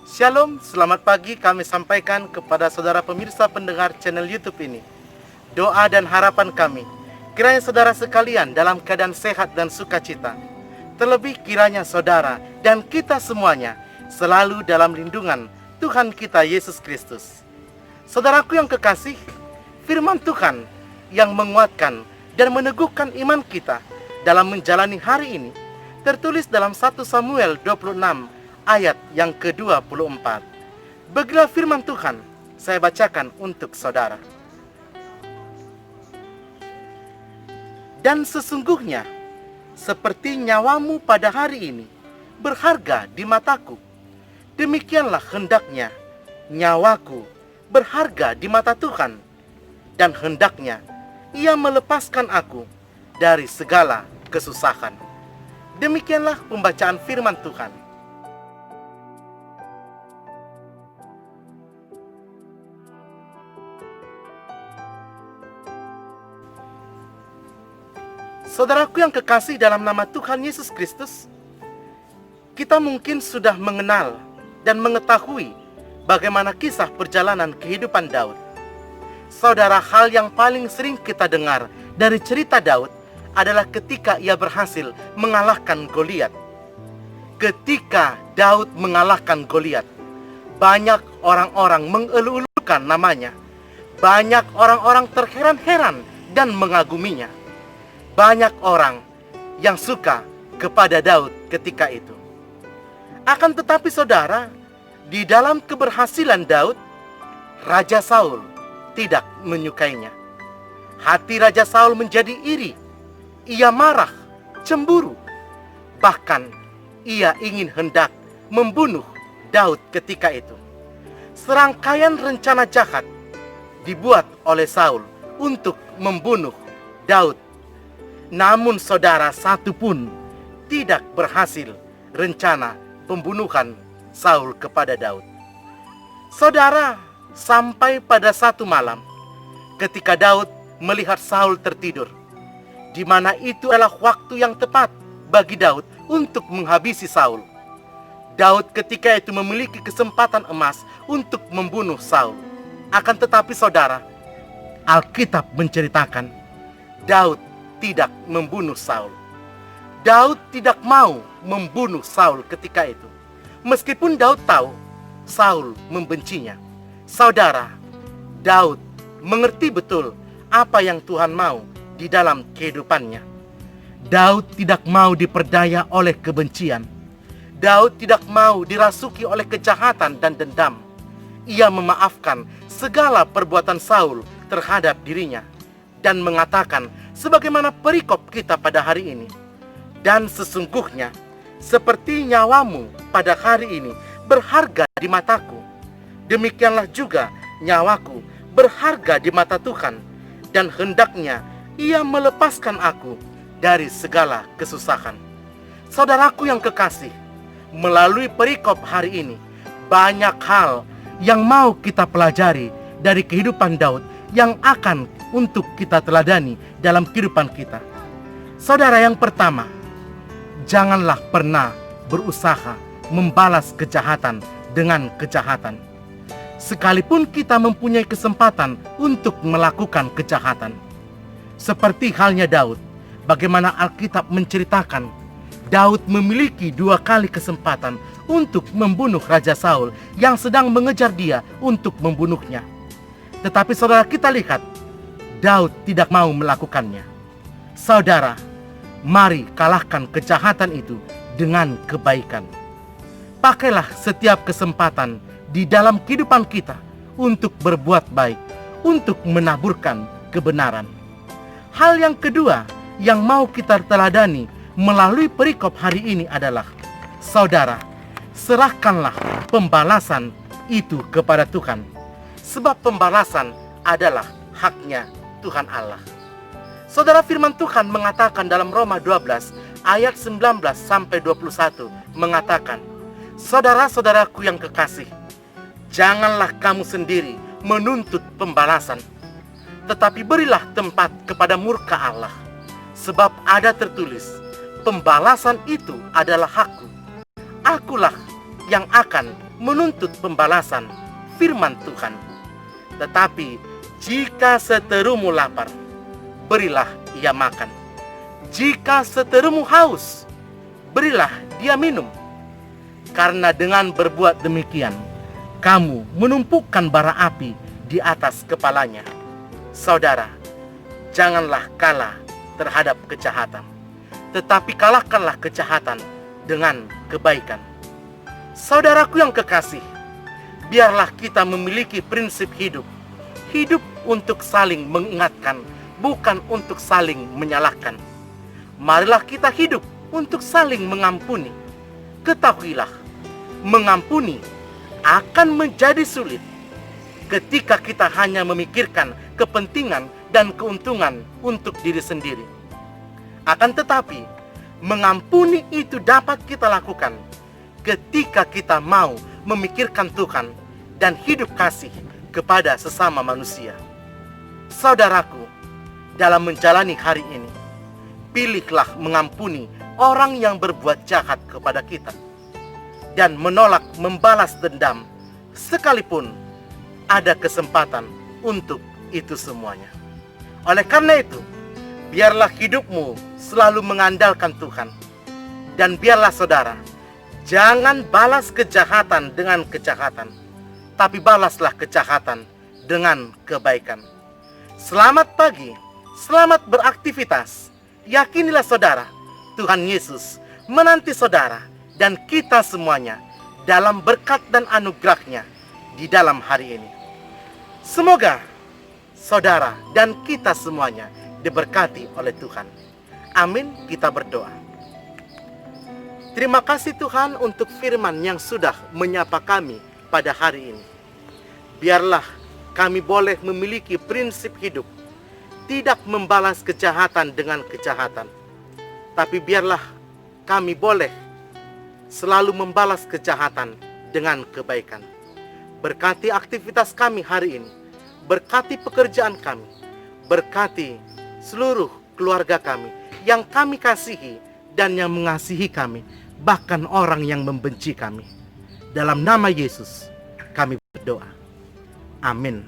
Shalom, selamat pagi kami sampaikan kepada saudara pemirsa pendengar channel YouTube ini. Doa dan harapan kami, kiranya saudara sekalian dalam keadaan sehat dan sukacita. Terlebih kiranya saudara dan kita semuanya selalu dalam lindungan Tuhan kita Yesus Kristus. Saudaraku yang kekasih, firman Tuhan yang menguatkan dan meneguhkan iman kita dalam menjalani hari ini tertulis dalam 1 Samuel 26 ayat yang ke-24. Beginilah firman Tuhan, saya bacakan untuk saudara. Dan sesungguhnya, seperti nyawamu pada hari ini berharga di mataku, demikianlah hendaknya nyawaku berharga di mata Tuhan, dan hendaknya Ia melepaskan aku dari segala kesusahan. Demikianlah pembacaan firman Tuhan. Saudaraku yang kekasih dalam nama Tuhan Yesus Kristus, kita mungkin sudah mengenal dan mengetahui bagaimana kisah perjalanan kehidupan Daud. Saudara, hal yang paling sering kita dengar dari cerita Daud adalah ketika ia berhasil mengalahkan Goliat. Ketika Daud mengalahkan Goliat, banyak orang-orang mengeluh-elukan namanya. Banyak orang-orang terheran-heran dan mengaguminya. Banyak orang yang suka kepada Daud ketika itu. Akan tetapi saudara, di dalam keberhasilan Daud, Raja Saul tidak menyukainya. Hati Raja Saul menjadi iri. Ia marah, cemburu. Bahkan ia ingin hendak membunuh Daud ketika itu. Serangkaian rencana jahat dibuat oleh Saul untuk membunuh Daud. Namun saudara, satu pun tidak berhasil rencana pembunuhan Saul kepada Daud. Saudara, sampai pada satu malam ketika Daud melihat Saul tertidur, di mana itu adalah waktu yang tepat bagi Daud untuk menghabisi Saul. Daud ketika itu memiliki kesempatan emas untuk membunuh Saul. Akan tetapi saudara, Alkitab menceritakan Daud tidak membunuh Saul. Daud tidak mau membunuh Saul ketika itu. Meskipun Daud tahu Saul membencinya. Saudara, Daud mengerti betul apa yang Tuhan mau di dalam kehidupannya. Daud tidak mau diperdaya oleh kebencian. Daud tidak mau dirasuki oleh kejahatan dan dendam. Ia memaafkan segala perbuatan Saul terhadap dirinya dan mengatakan sebagaimana perikop kita pada hari ini. Dan sesungguhnya, seperti nyawamu pada hari ini berharga di mataku, demikianlah juga nyawaku berharga di mata Tuhan, dan hendaknya Ia melepaskan aku dari segala kesusahan. Saudaraku yang kekasih, melalui perikop hari ini, banyak hal yang mau kita pelajari dari kehidupan Daud yang akan untuk kita teladani dalam kehidupan kita. Saudara, yang pertama, janganlah pernah berusaha membalas kejahatan dengan kejahatan. Sekalipun kita mempunyai kesempatan untuk melakukan kejahatan. Seperti halnya Daud, bagaimana Alkitab menceritakan Daud memiliki 2 kali kesempatan untuk membunuh Raja Saul yang sedang mengejar dia untuk membunuhnya. Tetapi saudara, kita lihat Daud tidak mau melakukannya. Saudara, mari kalahkan kejahatan itu dengan kebaikan. Pakailah setiap kesempatan di dalam kehidupan kita untuk berbuat baik, untuk menaburkan kebenaran. Hal yang kedua yang mau kita teladani melalui perikop hari ini adalah, saudara, serahkanlah pembalasan itu kepada Tuhan. Sebab pembalasan adalah haknya Tuhan Allah. Saudara, firman Tuhan mengatakan dalam Roma 12 ayat 19 sampai 21 mengatakan, saudara-saudaraku yang kekasih, janganlah kamu sendiri menuntut pembalasan, tetapi berilah tempat kepada murka Allah. Sebab ada tertulis, pembalasan itu adalah hakku. Akulah yang akan menuntut pembalasan firman Tuhan. Tetapi jika seterumu lapar, berilah ia makan. Jika seterumu haus, berilah dia minum. Karena dengan berbuat demikian, kamu menumpukan bara api di atas kepalanya. Saudara, janganlah kalah terhadap kejahatan, tetapi kalahkanlah kejahatan dengan kebaikan. Saudaraku yang kekasih, biarlah kita memiliki prinsip hidup. Hidup untuk saling mengingatkan, bukan untuk saling menyalahkan. Marilah kita hidup untuk saling mengampuni. Ketahuilah, mengampuni akan menjadi sulit ketika kita hanya memikirkan kepentingan dan keuntungan untuk diri sendiri. Akan tetapi, mengampuni itu dapat kita lakukan ketika kita mau memikirkan Tuhan dan hidup kasih kepada sesama manusia. Saudaraku, dalam menjalani hari ini, pilihlah mengampuni orang yang berbuat jahat kepada kita dan menolak membalas dendam sekalipun ada kesempatan untuk itu semuanya. Oleh karena itu, biarlah hidupmu selalu mengandalkan Tuhan, dan biarlah saudara, jangan balas kejahatan dengan kejahatan, tapi balaslah kejahatan dengan kebaikan. Selamat pagi, selamat beraktivitas. Yakinilah saudara, Tuhan Yesus menanti saudara dan kita semuanya dalam berkat dan anugerah-Nya di dalam hari ini. Semoga saudara dan kita semuanya diberkati oleh Tuhan. Amin, kita berdoa. Terima kasih Tuhan untuk firman yang sudah menyapa kami pada hari ini. Biarlah kami boleh memiliki prinsip hidup, tidak membalas kejahatan dengan kejahatan, tapi biarlah kami boleh selalu membalas kejahatan dengan kebaikan. Berkati aktivitas kami hari ini, berkati pekerjaan kami, berkati seluruh keluarga kami yang kami kasihi dan yang mengasihi kami, bahkan orang yang membenci kami. Dalam nama Yesus kami berdoa. Amin.